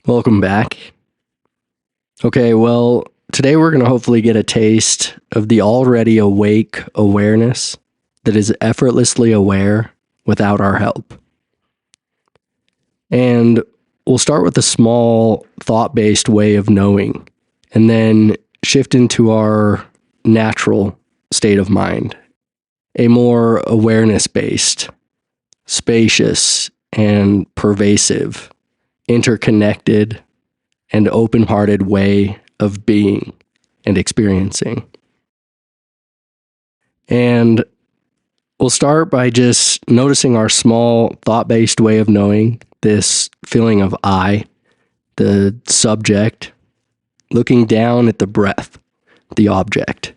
Welcome back. Okay, well, today we're going to hopefully get a taste of the already awake awareness that is effortlessly aware without our help. And we'll start with a small thought-based way of knowing, and then shift into our natural state of mind, a more awareness-based, spacious, and pervasive, interconnected, and open-hearted way of being and experiencing. And we'll start by just noticing our small thought-based way of knowing, this feeling of I, the subject, looking down at the breath, the object,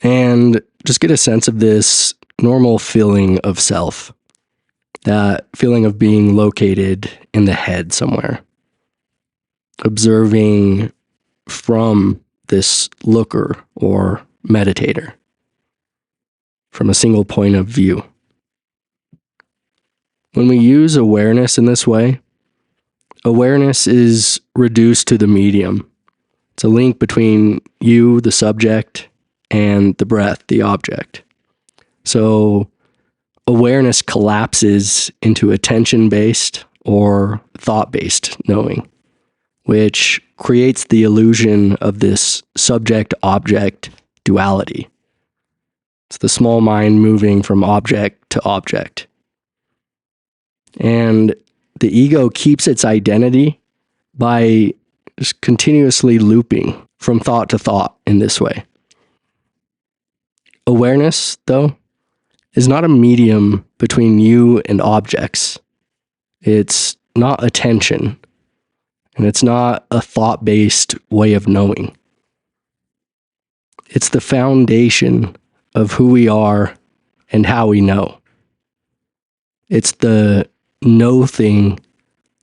and just get a sense of this normal feeling of self, that feeling of being located in the head somewhere, observing from this looker or meditator, from a single point of view. When we use awareness in this way, awareness is reduced to the medium. It's a link between you, the subject, and the breath, the object. So awareness collapses into attention-based or thought-based knowing, which creates the illusion of this subject-object duality. It's the small mind moving from object to object. And the ego keeps its identity by just continuously looping from thought to thought in this way. Awareness, though, is not a medium between you and objects. It's not attention, and it's not a thought-based way of knowing. It's the foundation of who we are and how we know. It's the know thing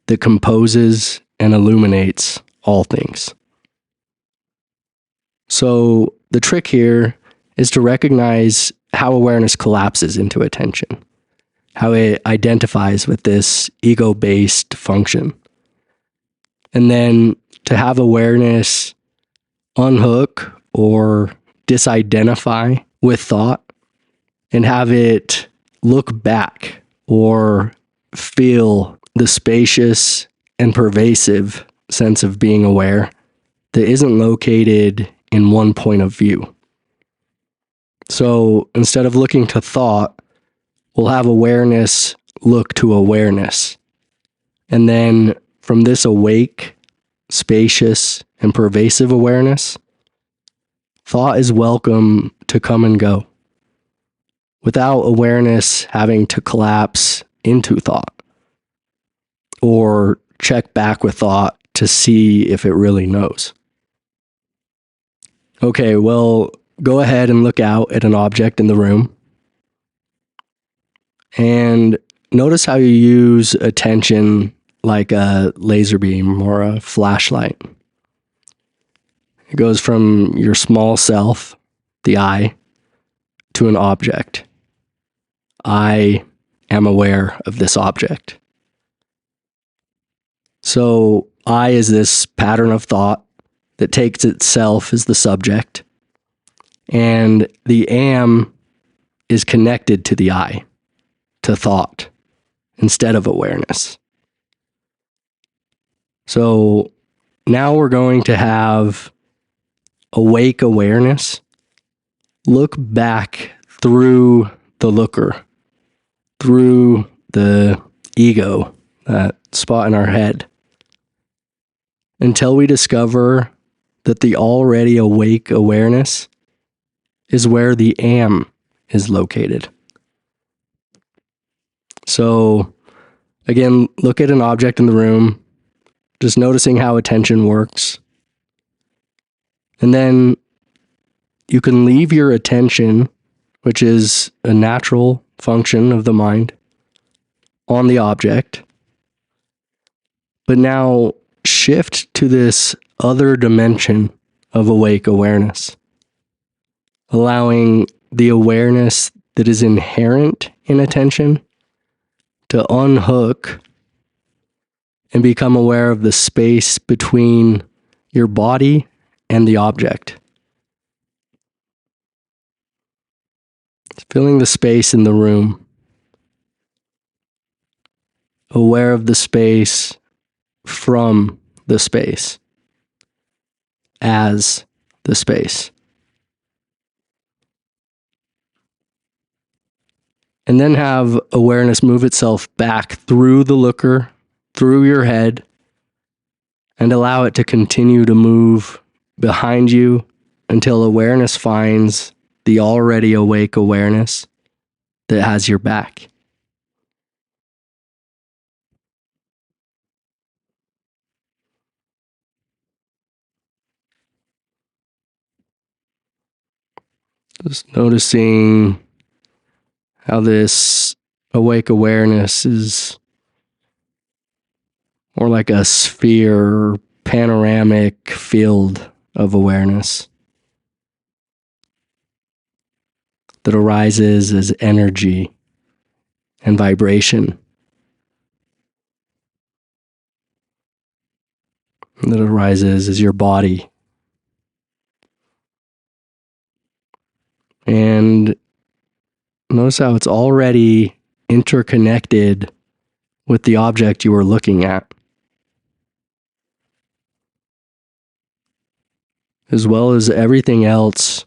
that composes and illuminates all things. So the trick here is to recognize how awareness collapses into attention, how it identifies with this ego-based function. And then to have awareness unhook or disidentify with thought and have it look back or feel the spacious and pervasive sense of being aware that isn't located in one point of view. So instead of looking to thought, we'll have awareness look to awareness. And then from this awake, spacious, and pervasive awareness, thought is welcome to come and go, without awareness having to collapse into thought or check back with thought to see if it really knows. Okay, well, go ahead and look out at an object in the room and notice how you use attention like a laser beam or a flashlight. It goes from your small self, the I, to an object. I am aware of this object. So I is this pattern of thought that takes itself as the subject, and the am is connected to the I, to thought, instead of awareness. So now we're going to have awake awareness look back through the looker, through the ego, that spot in our head, until we discover that the already awake awareness is where the am is located. So again, look at an object in the room, just noticing how attention works. And then you can leave your attention, which is a natural function of the mind, on the object, but now shift to this other dimension of awake awareness, allowing the awareness that is inherent in attention to unhook and become aware of the space between your body and the object. Filling the space in the room. Aware of the space from the space. As the space. And then have awareness move itself back through the looker, through your head, and allow it to continue to move behind you until awareness finds the already awake awareness that has your back. Just noticing how this awake awareness is more like a sphere, panoramic field of awareness that arises as energy and vibration, that arises as your body. And notice how it's already interconnected with the object you are looking at, as well as everything else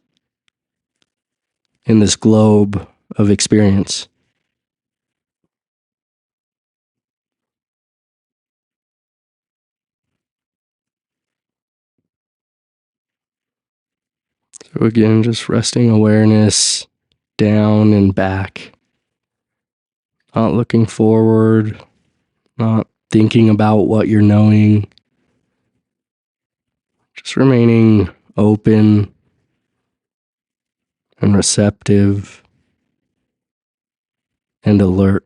in this globe of experience. So again, just resting awareness down and back, not looking forward, not thinking about what you're knowing, just remaining open and receptive and alert.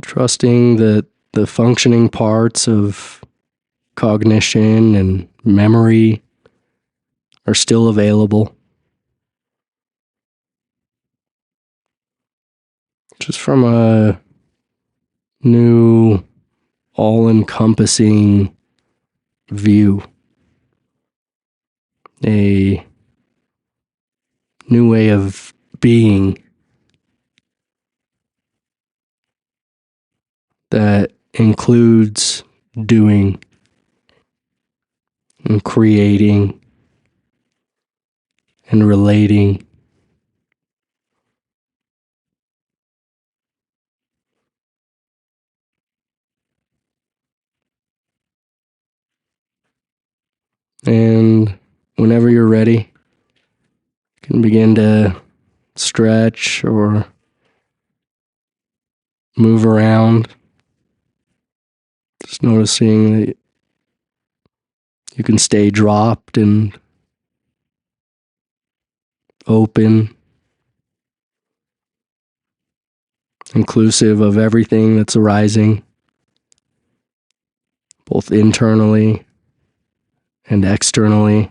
Trusting that the functioning parts of cognition and memory are still available. Just from a new, all-encompassing view. A new way of being that includes doing and creating and relating. And whenever you're ready, you can begin to stretch or move around. Just noticing that you can stay dropped and open, inclusive of everything that's arising, both internally and externally.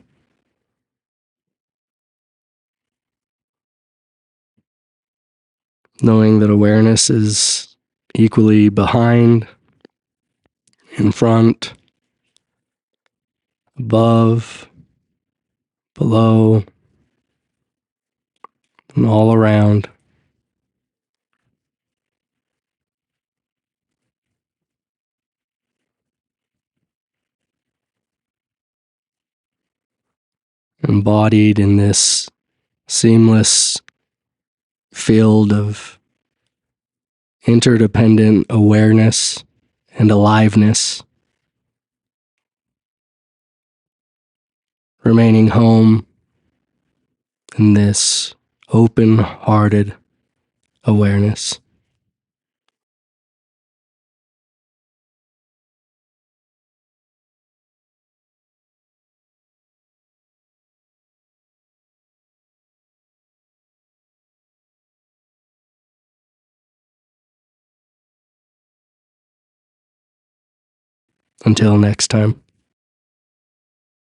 Knowing that awareness is equally behind, in front, above, below, and all around. Embodied in this seamless field of interdependent awareness and aliveness, remaining home in this open-hearted awareness. Until next time.